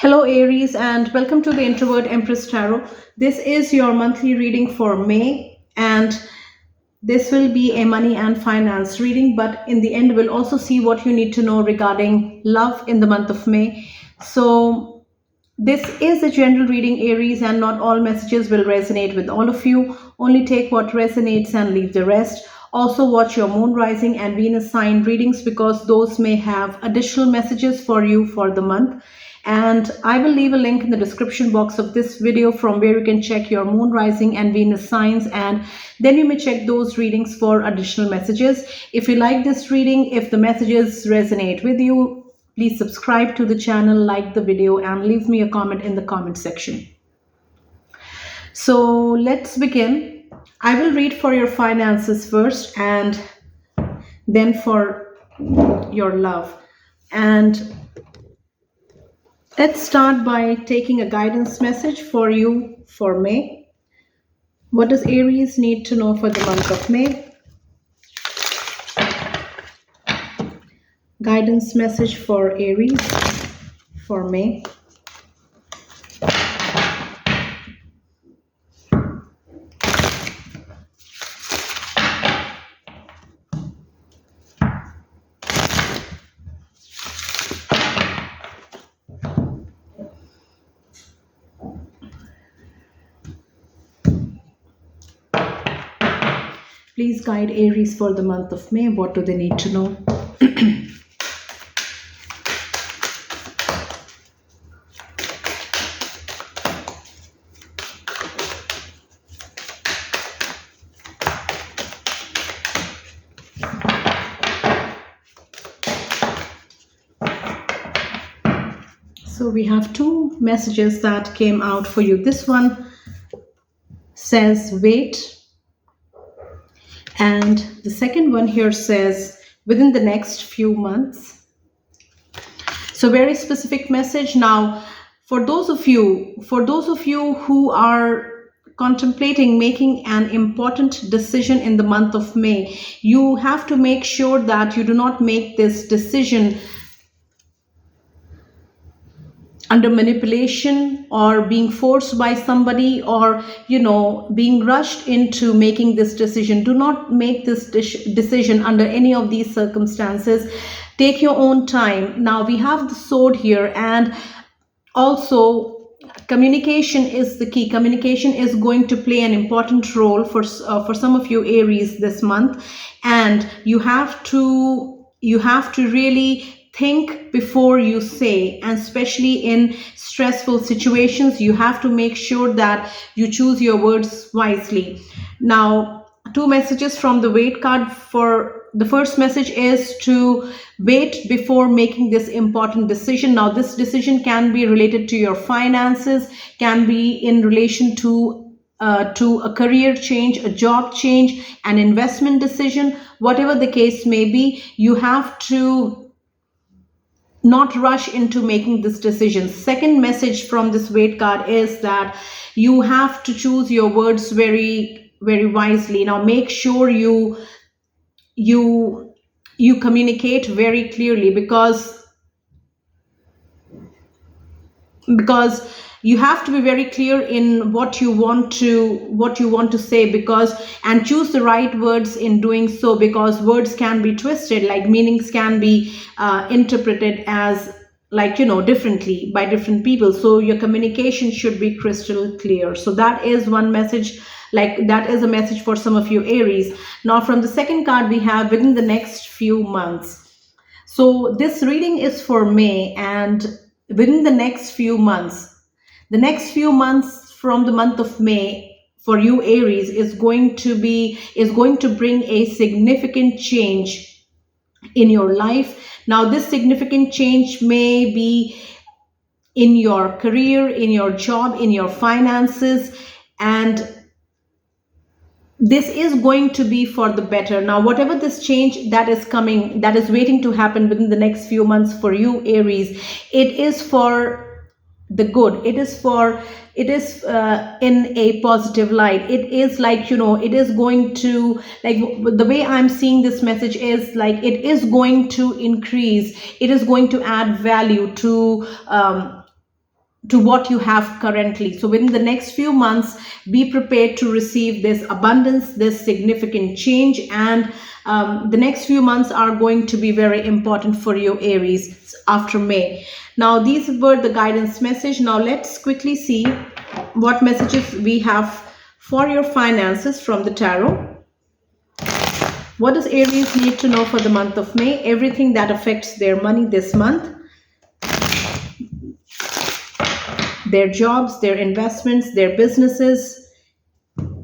Hello, Aries, and welcome to the Introvert Empress Tarot. This is your monthly reading for May, and this will be a money and finance reading, but in the end, we'll also see what you need to know regarding love in the month of May. So, this is a general reading, Aries, and not all messages will resonate with all of you. Only take what resonates and leave the rest. Also, watch your moon rising and Venus sign readings because those may have additional messages for you for the month. And I will leave a link in the description box of this video from where you can check your moon rising and Venus signs, and then you may check those readings for additional messages. If you like this reading, if the messages resonate with you, please subscribe to the channel, like the video, and leave me a comment in the comment section. So let's begin. I will read for your finances first and then for your love. And let's start by taking a guidance message for you for May. What does Aries need to know for the month of May? Guidance message for Aries for May. Please guide Aries for the month of May. What do they need to know? So we have two messages that came out for you. This one says wait. And the second one here says within the next few months. So very specific message. Now, for those of you who are contemplating making an important decision in the month of May, you have to make sure that you do not make this decision under manipulation or being forced by somebody, or being rushed into making this decision. Do not make this decision under any of these circumstances. Take your own time. Now we have the sword here, and also communication is the key. Communication is going to play an important role for some of you Aries this month, and you have to really think before you say, and especially in stressful situations, you have to make sure that you choose your words wisely. Now, two messages from the wait card. For the first message is to wait before making this important decision. Now, this decision can be related to your finances, can be in relation to a career change, a job change, an investment decision, whatever the case may be. You have to not rush into making this decision. Second message from this wait card is that you have to choose your words very, very wisely. Now make sure you communicate very clearly, because you have to be very clear in what you want to say, and choose the right words in doing so, because words can be twisted, like meanings can be interpreted as differently by different people. So your communication should be crystal clear. So that is one message, that is a message for some of you Aries. Now from the second card we have within the next few months. So this reading is for May, and within the next few months, from the month of May for you Aries is going to bring a significant change in your life. Now this significant change may be in your career, in your job, in your finances, and this is going to be for the better. Now whatever this change that is coming, that is waiting to happen within the next few months for you Aries, it is for the good. It is in a positive light. It is it is going to, the way I'm seeing this message is it is going to increase, it is going to add value to to what you have currently. So within the next few months, be prepared to receive this abundance, this significant change, and the next few months are going to be very important for you, Aries, after May. Now, these were the guidance message. Now, let's quickly see what messages we have for your finances from the tarot. What does Aries need to know for the month of May? Everything that affects their money this month, their jobs, their investments, their businesses,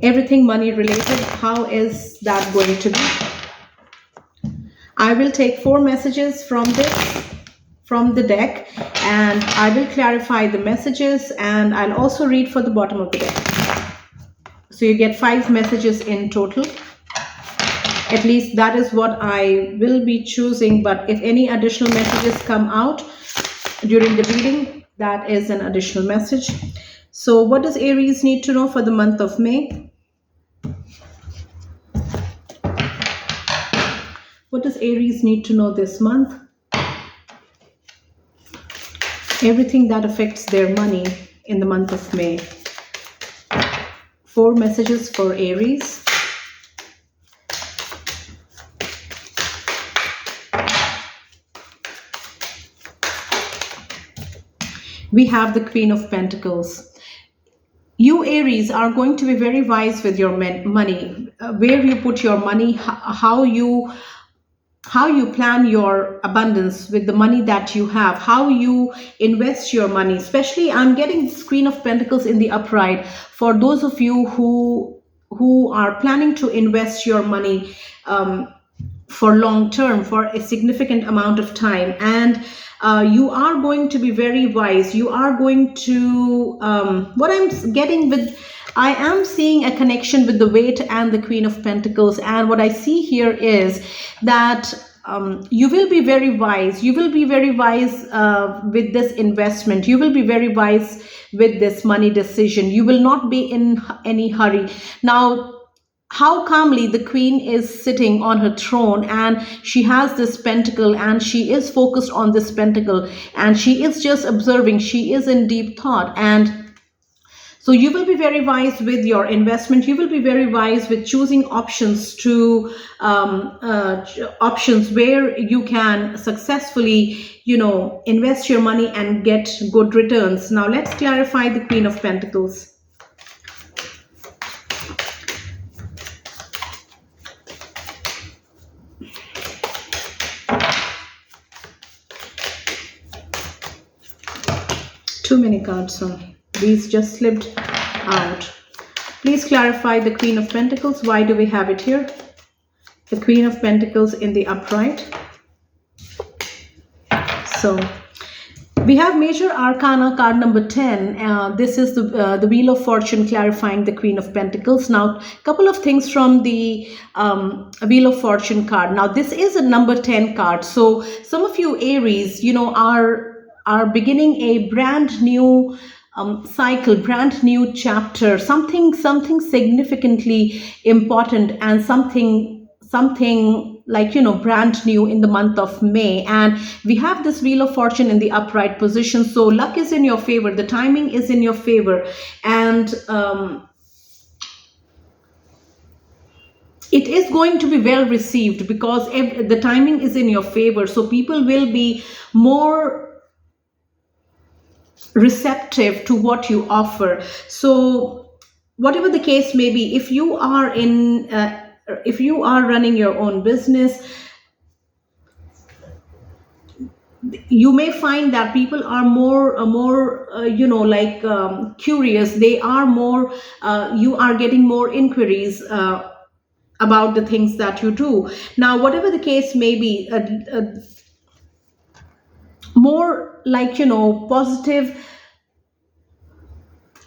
everything money related. How is that going to be? I will take 4 messages from the deck, and I will clarify the messages, and I'll also read for the bottom of the deck. So you get 5 messages in total. At least that is what I will be choosing, but if any additional messages come out during the reading, that is an additional message. So what does Aries need to know for the month of May? What does Aries need to know this month? Everything that affects their money in the month of May. 4 messages for Aries. We have the Queen of Pentacles. You, Aries, are going to be very wise with your money. Where you put your money, how you plan your abundance with the money that you have, how you invest your money. Especially, I'm getting this Queen of Pentacles in the upright. For those of you who are planning to invest your money for long term, for a significant amount of time, and you are going to be very wise. You are going to, what I'm getting with, I am seeing a connection with the Weight and the Queen of Pentacles. And what I see here is that you will be very wise. You will be very wise with this investment. You will be very wise with this money decision. You will not be in any hurry. Now, how calmly the queen is sitting on her throne, and she has this pentacle, and she is focused on this pentacle, and she is just observing. She is in deep thought. And so you will be very wise with your investment. You will be very wise with choosing options to options where you can successfully, invest your money and get good returns. Now let's clarify the Queen of Pentacles. Too many cards, so these just slipped out. Please clarify the Queen of Pentacles. Why do we have it here? The Queen of Pentacles in the upright. So we have Major Arcana card number 10. This is the Wheel of Fortune clarifying the Queen of Pentacles. Now, a couple of things from the Wheel of Fortune card. Now, this is a number 10 card. So some of you, Aries, are beginning a brand new cycle, brand new chapter, something significantly important, and something like brand new in the month of May. And we have this Wheel of Fortune in the upright position. So luck is in your favor, the timing is in your favor, and it is going to be well received because the timing is in your favor. So people will be more receptive to what you offer. So whatever the case may be, if you are running your own business, you may find that people are more curious. They are more you are getting more inquiries about the things that you do. Now, whatever the case may be, more positive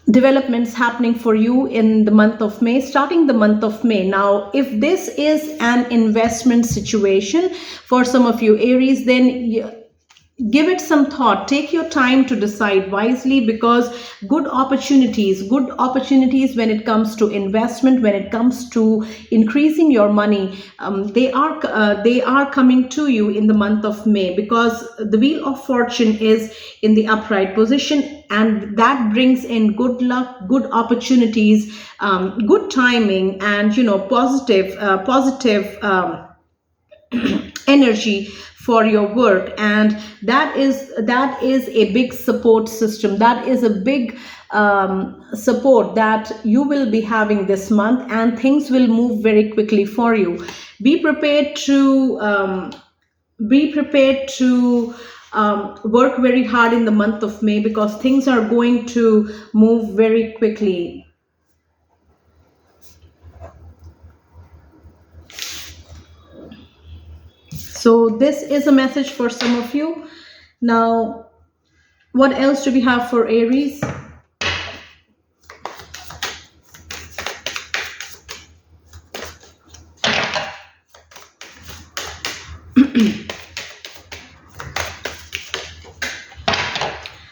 developments happening for you in the month of May, starting the month of May. Now, if this is an investment situation for some of you, Aries, then give it some thought, take your time to decide wisely, because good opportunities when it comes to investment, when it comes to increasing your money, they are coming to you in the month of May, because the wheel of fortune is in the upright position, and that brings in good luck, good opportunities, good timing, and positive energy for your work. And that is a big support system, that is a big support that you will be having this month, and things will move very quickly for you. Be prepared to work very hard in the month of May, because things are going to move very quickly. So this is a message for some of you. Now, what else do we have for Aries?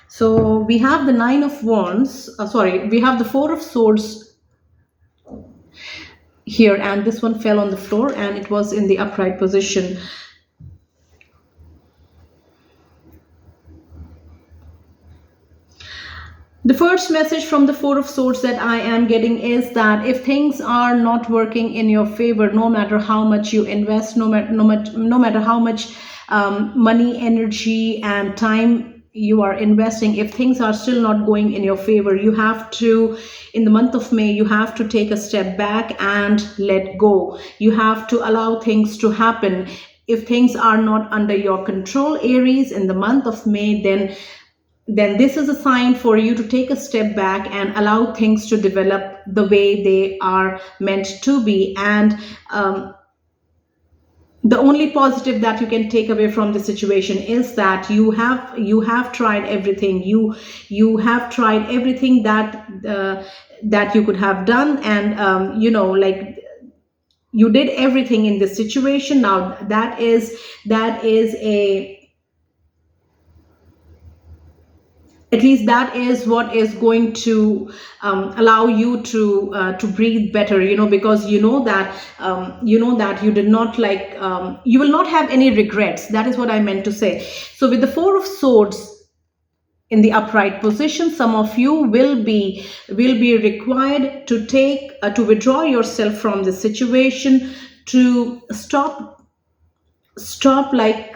So we have the Nine of Wands. We have the Four of Swords here, and this one fell on the floor, and it was in the upright position. The first message from the Four of Swords that I am getting is that if things are not working in your favor, no matter how much you invest, no matter how much money, energy, and time you are investing, if things are still not going in your favor, you have to, in the month of May, you have to take a step back and let go. You have to allow things to happen. If things are not under your control, Aries, in the month of May, then this is a sign for you to take a step back and allow things to develop the way they are meant to be. And the only positive that you can take away from the situation is that you have tried everything. You have tried everything that you could have done, and like, you did everything in this situation. Now that is a at least that is what is going to allow you to breathe better, because that you did not, like, you will not have any regrets. That is what I meant to say. So with the Four of Swords in the upright position, some of you will be required to withdraw yourself from the situation, to stop, like,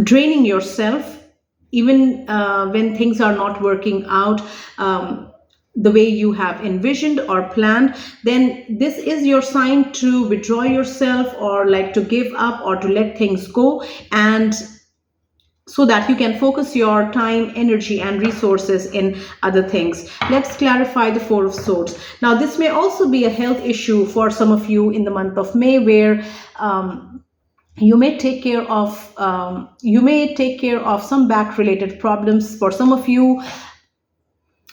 draining yourself, even when things are not working out the way you have envisioned or planned. Then this is your sign to withdraw yourself, or like to give up, or to let things go, and so that you can focus your time, energy, and resources in other things. Let's clarify the Four of Swords. Now, this may also be a health issue for some of you in the month of May, where you may take care of some back related problems. For some of you,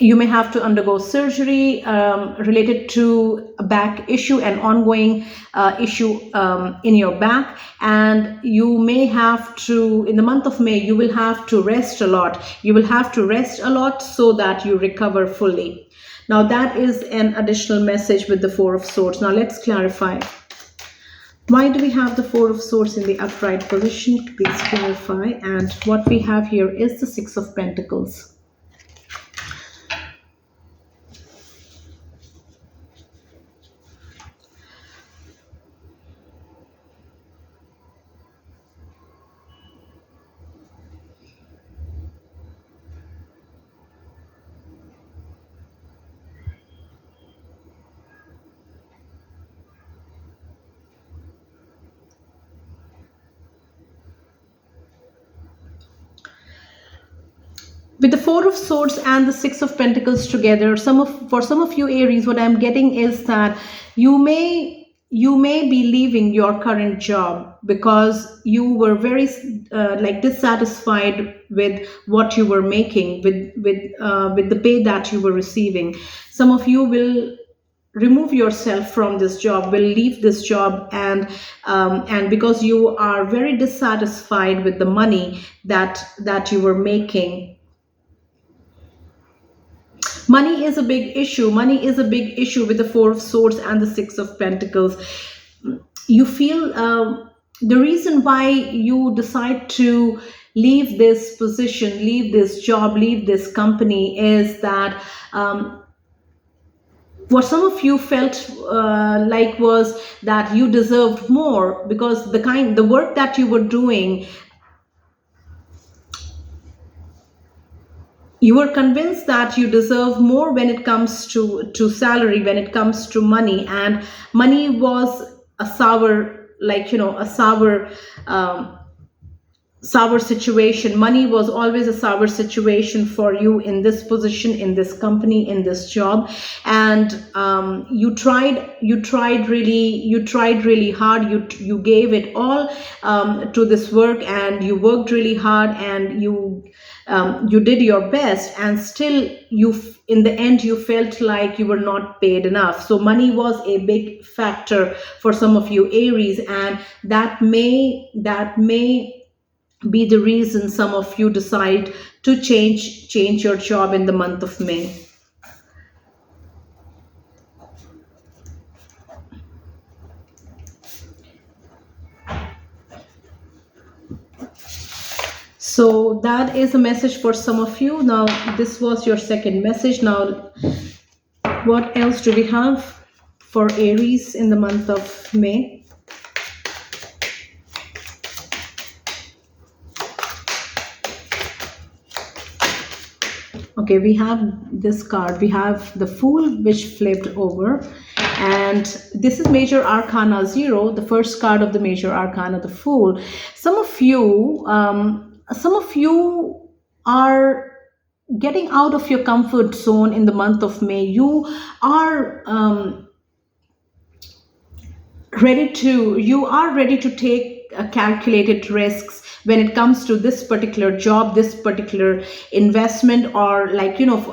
you may have to undergo surgery related to a back issue, an ongoing issue in your back. And you may have to, in the month of May, you will have to rest a lot. You will have to rest a lot so that you recover fully. Now, that is an additional message with the Four of Swords. Now, let's clarify. Why do we have the Four of Swords in the upright position? Please clarify. And what we have here is the Six of Pentacles. With the Four of Swords and the Six of Pentacles together, for some of you, Aries, what I'm getting is that you may be leaving your current job because you were very dissatisfied with what you were making, with the pay that you were receiving. Some of you will remove yourself from this job, will leave this job, and because you are very dissatisfied with the money that you were making. Money is a big issue. Money is a big issue with the Four of Swords and the Six of Pentacles. You feel the reason why you decide to leave this position, leave this job, leave this company is that what some of you felt like was that you deserved more, because the work that you were doing, you were convinced that you deserve more when it comes to salary, when it comes to money, and money was a sour, like, a sour situation. Money was always a sour situation for you in this position, in this company, in this job. And you tried really hard. You gave it all to this work, and you worked really hard, and you did your best, and still in the end you felt like you were not paid enough. So money was a big factor for some of you Aries, and that may be the reason some of you decide to change your job in the month of May. So that is a message for some of you. Now, this was your second message. Now, what else do we have for Aries in the month of May? Okay, we have this card. We have the Fool, which flipped over. And this is Major Arcana 0, the first card of the Major Arcana, the Fool. Some of you are getting out of your comfort zone in the month of May. You are ready to take calculated risks when it comes to this particular job, this particular investment, or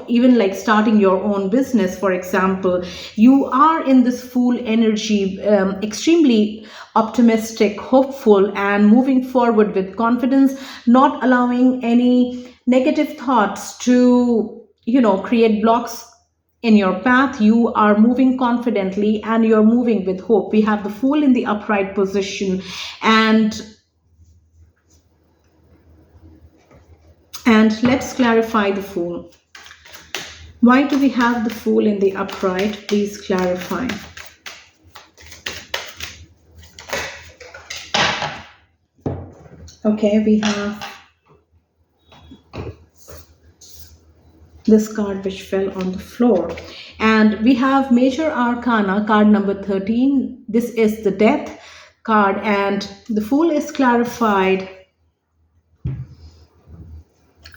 even like starting your own business, for example. You are in this Fool energy, extremely optimistic, hopeful, and moving forward with confidence, not allowing any negative thoughts to create blocks in your path. You are moving confidently, and you're moving with hope. We have the Fool in the upright position, and let's clarify the Fool. Why do we have the Fool in the upright? Please clarify. Okay, we have this card which fell on the floor, and we have Major Arcana card number 13. This is the Death card, and the Fool is clarified.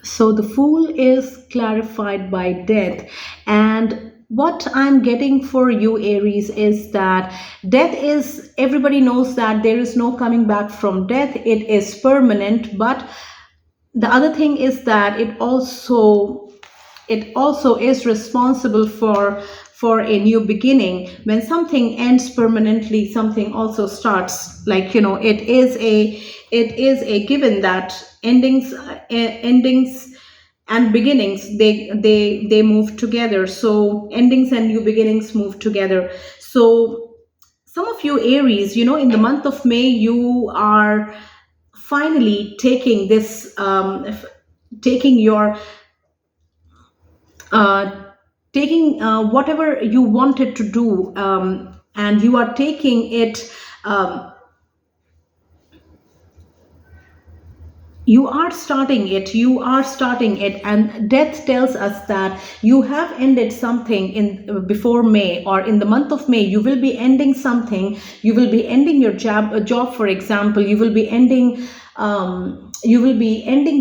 So the Fool is clarified by death, and what I'm getting for you Aries is that death is, everybody knows that there is no coming back from death. It is permanent, but the other thing is that it also is responsible for a new beginning. When something ends permanently, something also starts. It is a given that endings and beginnings, they move together. So endings and new beginnings move together. So some of you Aries, in the month of May, you are finally taking this taking your whatever you wanted to do, and you are taking it, you are starting it. And death tells us that you have ended something before May, or in the month of May. You will be ending something. You will be ending your job, for example. You will be ending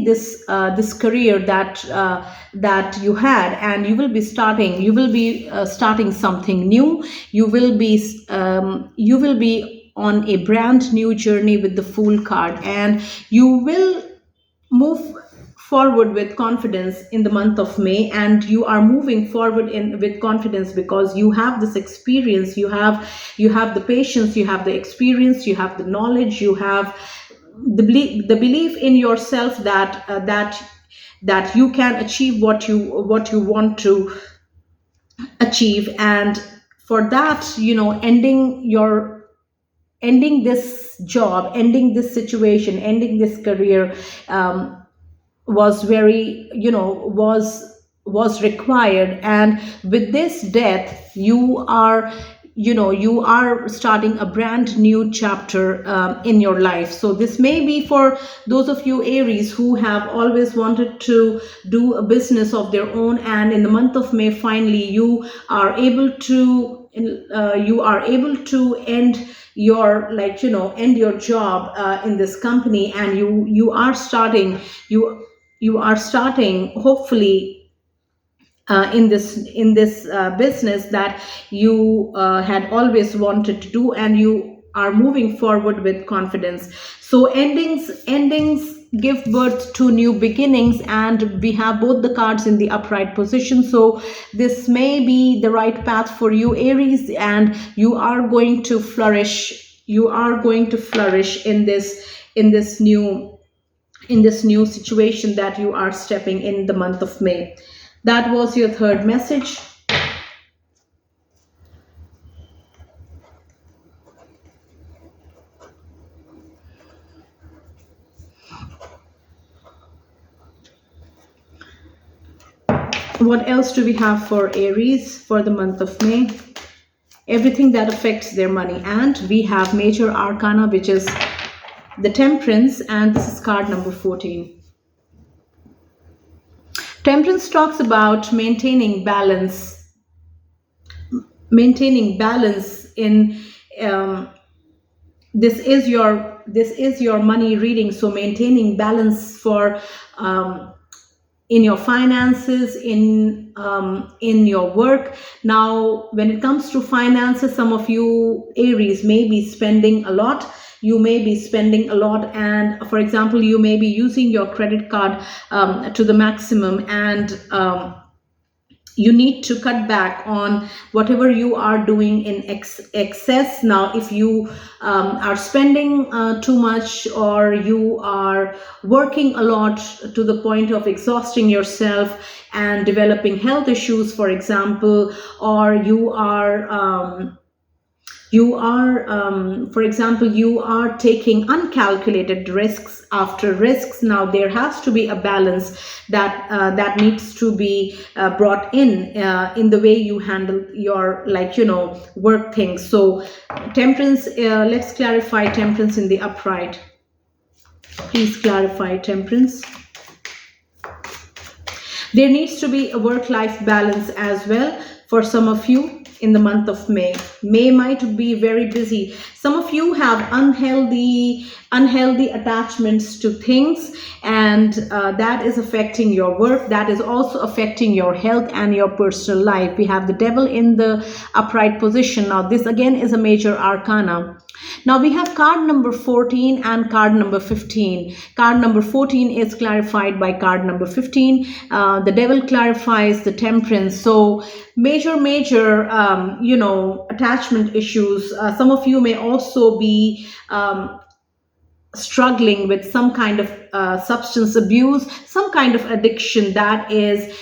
this career that you had, and you will be starting something new. You will be on a brand new journey with the Fool card, and you will move forward with confidence in the month of May, and you are moving forward in with confidence because you have this experience, you have the patience, you have the experience, you have the knowledge, you have the belief in yourself that that you can achieve what you want to achieve. And for that, ending this job, ending this situation, ending this career, was very, was required. And with this death, you are starting a brand new chapter in your life. So this may be for those of you Aries who have always wanted to do a business of their own, and in the month of May, finally you are able to end your, end your job in this company, and you are starting, hopefully, in this business that you had always wanted to do, and you are moving forward with confidence. So endings give birth to new beginnings, and we have both the cards in the upright position. So this may be the right path for you Aries, and you are going to flourish, in this new situation that you are stepping in the month of May. That was your third message. What else do we have for Aries for the month of May? Everything that affects their money. And we have major arcana, which is the Temperance, and this is card number 14. Temperance talks about maintaining balance in, this is your money reading. So maintaining balance for, in your finances, in your work. Now, when it comes to finances, some of you Aries may be spending a lot. And for example, you may be using your credit card to the maximum, and you need to cut back on whatever you are doing in excess. Now, if you are spending too much, or you are working a lot to the point of exhausting yourself and developing health issues, for example, or for example, you are taking uncalculated risks after risks. Now, there has to be a balance that needs to be brought in the way you handle your, work things. So Temperance, let's clarify Temperance in the upright. Please clarify Temperance. There needs to be a work-life balance as well for some of you in the month of May. May might be very busy. Some of you have unhealthy attachments to things, and that is affecting your work. That is also affecting your health and your personal life. We have the Devil in the upright position. Now, this again is a major arcana. Now we have card number 14 and card number 15. Card number 14 is clarified by card number 15. The Devil clarifies the Temperance. So major attachment issues. Some of you may also be struggling with some kind of substance abuse, some kind of addiction that is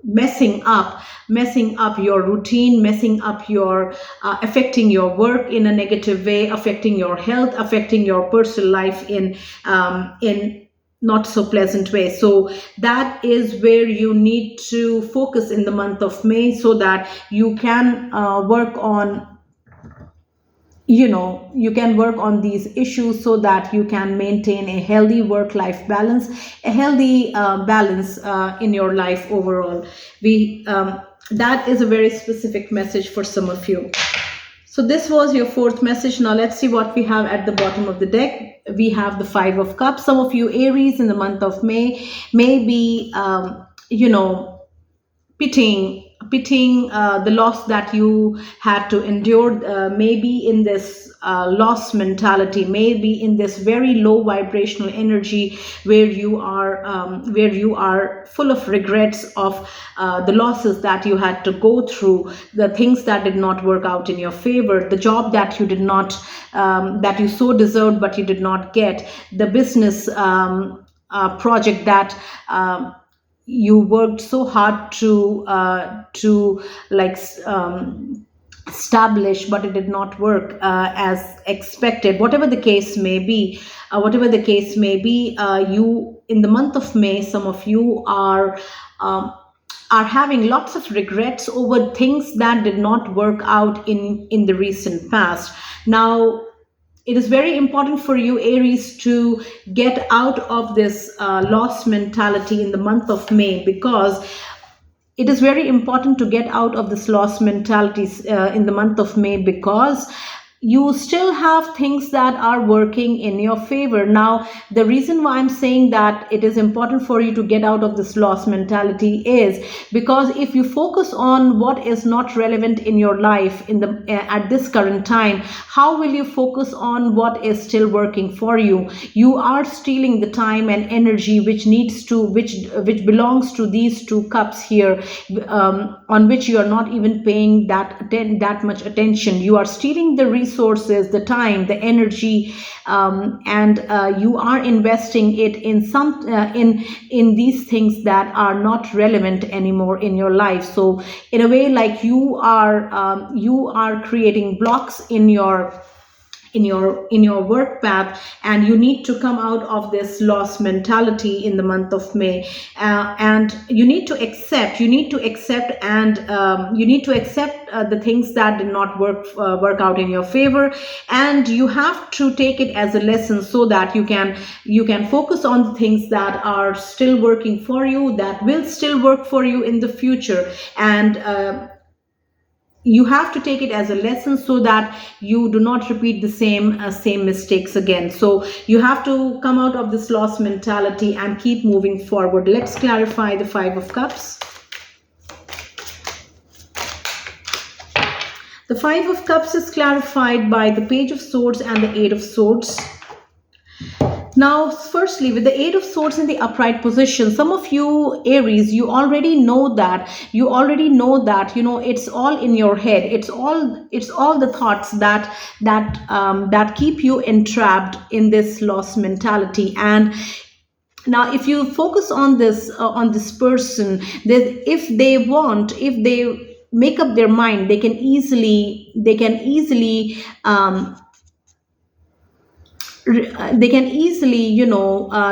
messing up your routine, messing up your affecting your work in a negative way, affecting your health, affecting your personal life in not so pleasant way. So that is where you need to focus in the month of May, so that you can work on these issues, so that you can maintain a healthy work-life balance, a healthy balance in your life overall. That is a very specific message for some of you. So this was your fourth message. Now let's see what we have at the bottom of the deck. We have the Five of Cups. Some of you Aries in the month of May may be pitying pitying the loss that you had to endure, maybe in this loss mentality, maybe in this very low vibrational energy where you are full of regrets of the losses that you had to go through, the things that did not work out in your favor, the job that you did not that you so deserved but you did not get, the business project that you worked so hard to like establish, but it did not work as expected. Whatever the case may be, you, in the month of May, some of you are having lots of regrets over things that did not work out in the recent past. Now, it is very important for you, Aries, to get out of this loss mentality in the month of May, because it is very important to get out of this loss mentality in the month of May, because you still have things that are working in your favor. Now, the reason why I'm saying that it is important for you to get out of this loss mentality is because if you focus on what is not relevant in your life at this current time, how will you focus on what is still working for you? You are stealing the time and energy which belongs to these two cups here, on which you are not even paying that much attention. You are stealing the resources, the time, the energy, and you are investing it in in these things that are not relevant anymore in your life. So in a way, like you are creating blocks in your work path, and you need to come out of this loss mentality in the month of May, and you need to accept the things that did not work out in your favor, and you have to take it as a lesson so that you can focus on the things that are still working for you, that will still work for you in the future, and you have to take it as a lesson so that you do not repeat the same mistakes again. So you have to come out of this loss mentality and keep moving forward. Let's clarify the Five of Cups. The Five of Cups is clarified by the Page of Swords and the Eight of Swords. Now, firstly, with the Eight of Swords in the upright position, some of you, Aries, you already know that, it's all in your head. It's all the thoughts that keep you entrapped in this loss mentality. And now, if you focus on this person, that if they make up their mind, they can easily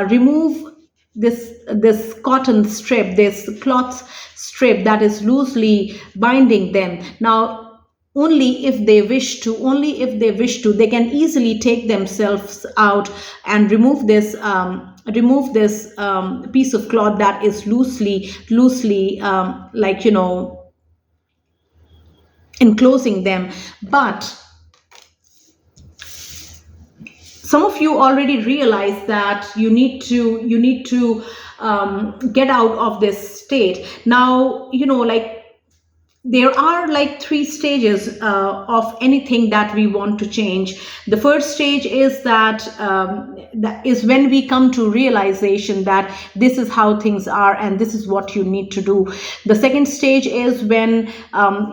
remove this cotton strip, this cloth strip that is loosely binding them. Now, only if they wish to, they can easily take themselves out and remove this piece of cloth that is loosely enclosing them. But some of you already realize that you need to get out of this state. Now, there are like three stages of anything that we want to change. The first stage is that is when we come to realization that this is how things are and this is what you need to do. The second stage is when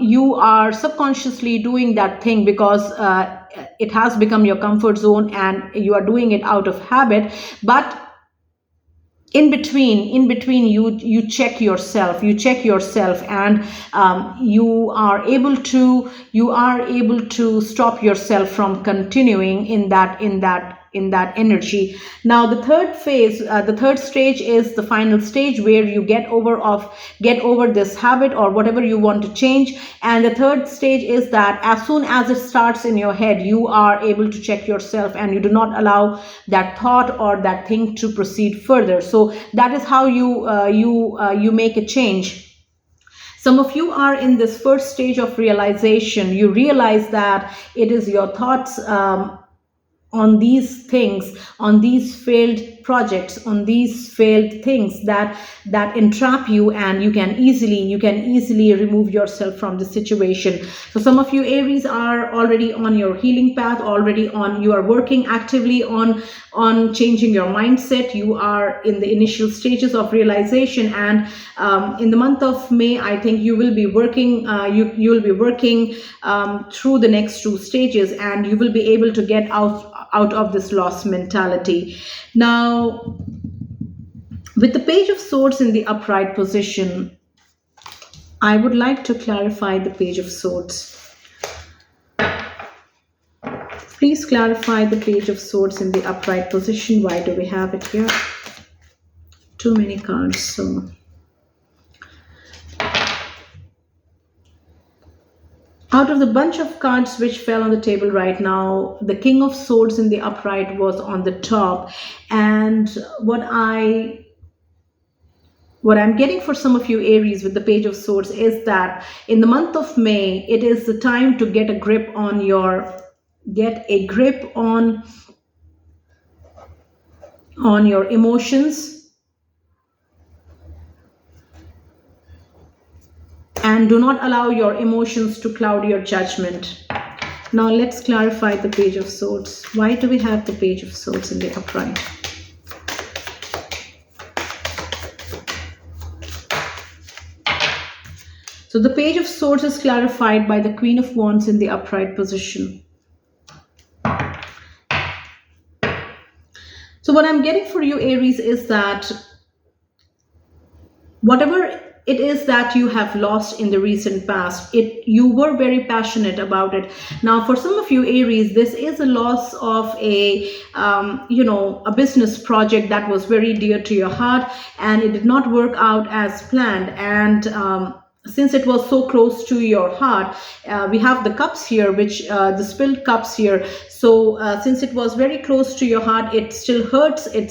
you are subconsciously doing that thing because it has become your comfort zone and you are doing it out of habit. But in between you check yourself and you are able to stop yourself from continuing in that energy. Now, the third stage is the final stage where you get over this habit or whatever you want to change. And the third stage is that as soon as it starts in your head, you are able to check yourself and you do not allow that thought or that thing to proceed further. So that is how you make a change. Some of you are in this first stage of realization. You realize that it is your thoughts on these things, on these failed projects, on these failed things that entrap you, and you can easily remove yourself from the situation. So some of you Aries are already on your healing path, already on, you are working actively on changing your mindset. You are in the initial stages of realization, and in the month of May, I think you will be working, you will be working through the next two stages, and you will be able to get out of this loss mentality. Now, with the Page of Swords in the upright position, I would like to clarify the Page of Swords. Please clarify the Page of Swords in the upright position. Why do we have it here? Too many cards. So out of the bunch of cards which fell on the table right now, the King of Swords in the upright was on the top. And what I'm getting for some of you Aries with the Page of Swords is that in the month of May, it is the time to get a grip on your emotions, and do not allow your emotions to cloud your judgment. Now let's clarify the Page of Swords. Why do we have the Page of Swords in the upright? So the Page of Swords is clarified by the Queen of Wands in the upright position. So what I'm getting for you Aries is that whatever it is that you have lost in the recent past, you were very passionate about it. Now for some of you Aries, this is a loss of a business project that was very dear to your heart, and it did not work out as planned. And since it was so close to your heart, we have the cups here, which the spilled cups here. So since it was very close to your heart, it still hurts. It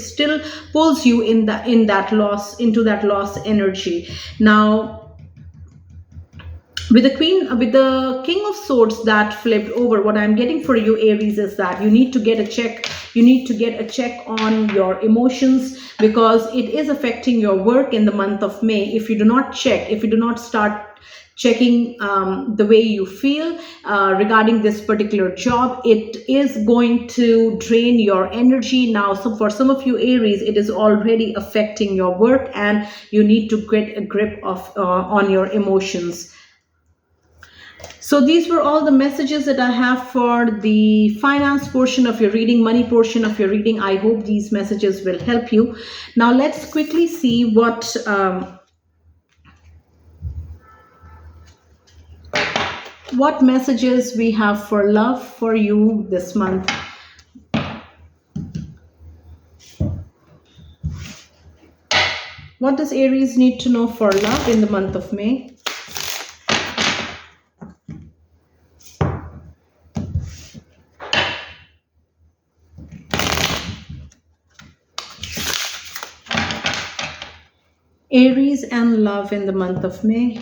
still pulls you into that loss energy. Now, with the King of Swords that flipped over, what I'm getting for you Aries is that you need to get a check. You need to get a check on your emotions, because it is affecting your work in the month of May. If you do not start checking the way you feel regarding this particular job, it is going to drain your energy. Now, so for some of you Aries, it is already affecting your work, and you need to get a grip on your emotions. So these were all the messages that I have for the finance portion of your reading, money portion of your reading. I hope these messages will help you. Now let's quickly see what messages we have for love for you this month. What does Aries need to know for love in the month of May? Aries and love in the month of May.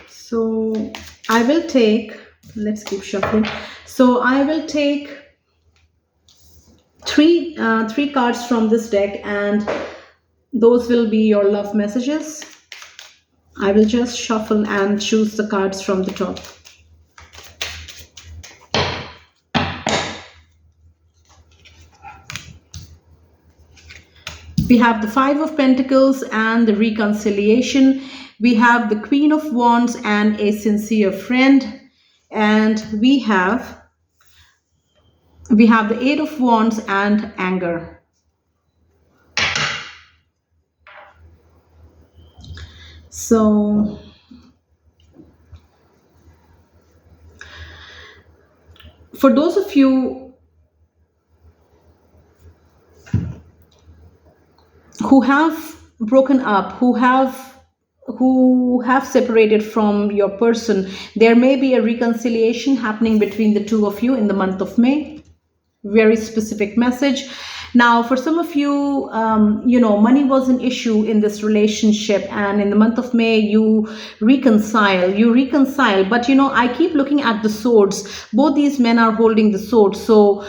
So I will take, let's keep shuffling. So I will take three cards from this deck, and those will be your love messages. I will just shuffle and choose the cards from the top. We have the Five of Pentacles and the reconciliation. We have the Queen of Wands and a sincere friend. And we have the Eight of Wands and anger. So for those of you who have broken up, who have who have separated from your person, there may be a reconciliation happening between the two of you in the month of May. Very specific message. Now for some of you, money was an issue in this relationship, and in the month of May you reconcile, but I keep looking at the swords. Both these men are holding the sword, so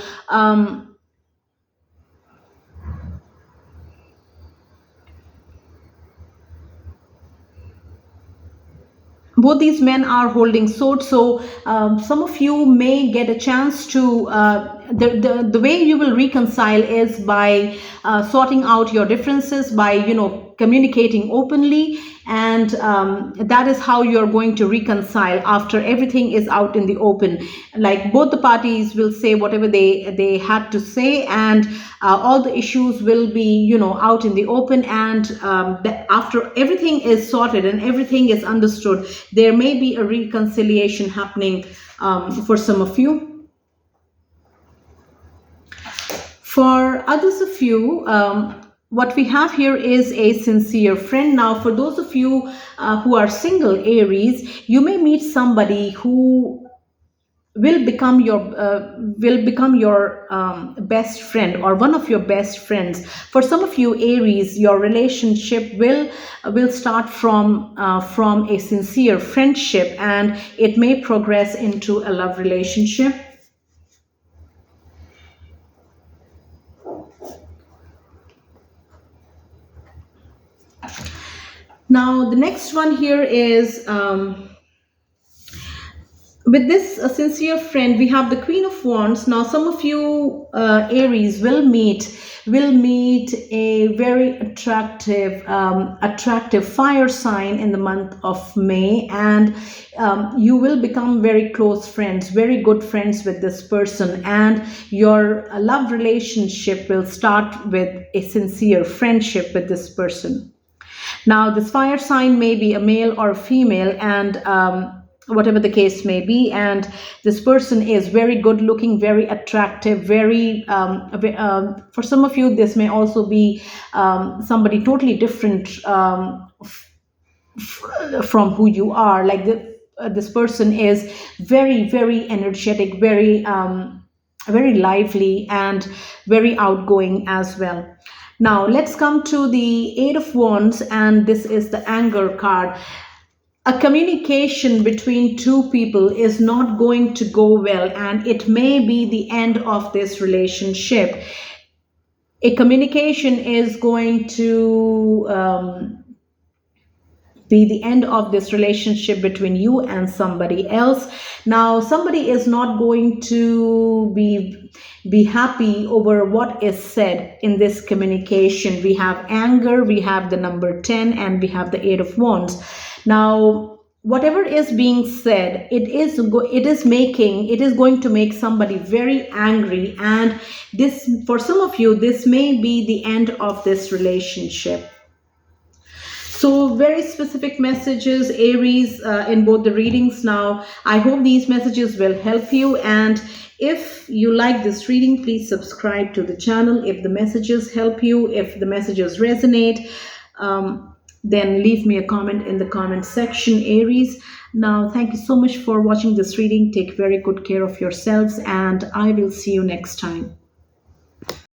both these men are holding swords, so some of you may get a chance to the way you will reconcile is by sorting out your differences, by communicating openly, and that is how you're going to reconcile after everything is out in the open. Like both the parties will say whatever they had to say, and all the issues will be out in the open, and after everything is sorted and everything is understood, there may be a reconciliation happening for some of you. For others of you, what we have here is a sincere friend. Now, for those of you who are single, Aries, you may meet somebody who will become your best friend, or one of your best friends. For some of you, Aries, your relationship will start from a sincere friendship, and it may progress into a love relationship. Now, the next one here is with this sincere friend, we have the Queen of Wands. Now some of you, Aries, will meet a very attractive fire sign in the month of May, and you will become very close friends, very good friends with this person, and your love relationship will start with a sincere friendship with this person. Now, this fire sign may be a male or a female, and whatever the case may be, and this person is very good looking, very attractive, very for some of you, this may also be somebody totally different from who you are. Like this person is very, very energetic, very lively, and very outgoing as well. Now let's come to the Eight of Wands, and this is the anger card. A communication between two people is not going to go well, and it may be the end of this relationship. A communication is going to be the end of this relationship between you and somebody else. Now somebody is not going to be happy over what is said in this communication. We have anger, we have the number 10, and we have the Eight of Wands. Now whatever is being said, it is going to make somebody very angry, and this, for some of you, this may be the end of this relationship. So very specific messages, Aries, in both the readings. Now I hope these messages will help you, and if you like this reading, please subscribe to the channel. If the messages help you, if the messages resonate, then leave me a comment in the comment section, Aries. Now thank you so much for watching this reading. Take very good care of yourselves, and I will see you next time.